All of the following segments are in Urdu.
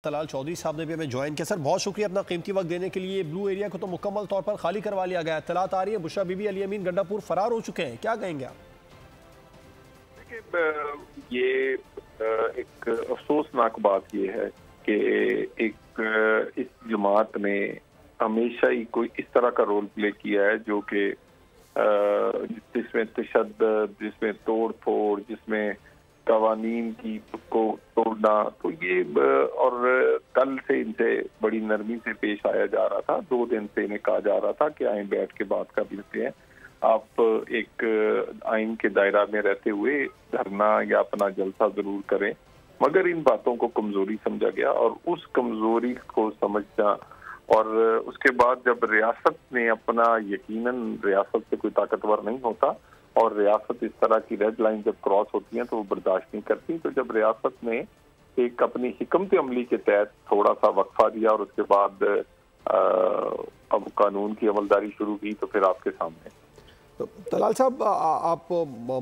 طلال چودھری صاحب نے بھی ہمیں جوائن کیا۔ سر بہت شکریہ اپنا قیمتی وقت دینے کے لیے۔ بلو ایریا کو تو مکمل طور پر خالی کروا لیا گیا ہے، اطلاعات آ رہی ہے بشرا بی بی علی امین گنڈا پور فرار ہو چکے ہیں، کیا کہیں گے آپ؟ دیکھیں یہ ایک افسوسناک بات یہ ہے کہ ایک اس جماعت نے ہمیشہ ہی کوئی اس طرح کا رول پلے کیا ہے جو کہ جس میں تشدد، جس میں توڑ پھوڑ، جس میں قوانین کی کو توڑنا، تو یہ اور کل سے ان سے بڑی نرمی سے پیش آیا جا رہا تھا۔ 2 دن سے انہیں کہا جا رہا تھا کہ آئیں بیٹھ کے بات کر لیتے ہیں، آپ ایک آئین کے دائرہ میں رہتے ہوئے دھرنا یا اپنا جلسہ ضرور کریں، مگر ان باتوں کو کمزوری سمجھا گیا اور اس کمزوری کو سمجھنا، اور اس کے بعد جب ریاست نے اپنا، یقیناً ریاست سے کوئی طاقتور نہیں ہوتا اور ریاست اس طرح کی ریڈ لائن جب کراس ہوتی ہیں تو وہ برداشت نہیں کرتی، تو جب ریاست نے ایک اپنی حکمت عملی کے تحت تھوڑا سا وقفہ دیا اور اس کے بعد اب قانون کی عملداری شروع کی تو پھر آپ کے سامنے۔ طلال صاحب آپ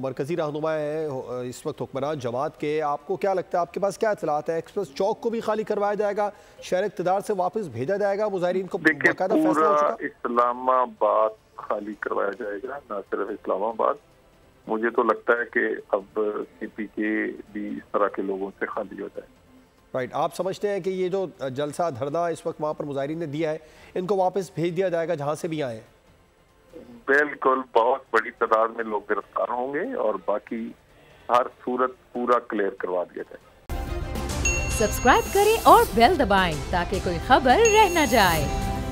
مرکزی رہنما ہیں اس وقت حکمران جماعت کے، آپ کو کیا لگتا ہے، آپ کے پاس کیا اطلاعات ہیں؟ ایکسپریس چوک کو بھی خالی کروایا جائے گا، شہر اقتدار سے واپس بھیجا جائے گا مظاہرین کو؟ باقاعدہ فیصلہ ہو چکا؟ اسلام آباد خالی کروایا جائے گا، نہ صرف اسلام آباد، مجھے تو لگتا ہے کہ اب سی پی کے بھی اس طرح کے لوگوں سے خالی ہو جائے۔ رائٹ، آپ سمجھتے ہیں کہ یہ جو جلسہ دھرنا اس وقت وہاں پر مظاہرین نے دیا ہے ان کو واپس بھیج دیا جائے گا جہاں سے بھی آئے؟ بالکل، بہت بڑی تعداد میں لوگ گرفتار ہوں گے اور باقی ہر صورت پورا کلیئر کروا دیا جائے۔ سبسکرائب کریں اور بیل دبائیں تاکہ کوئی خبر رہ نہ جائے۔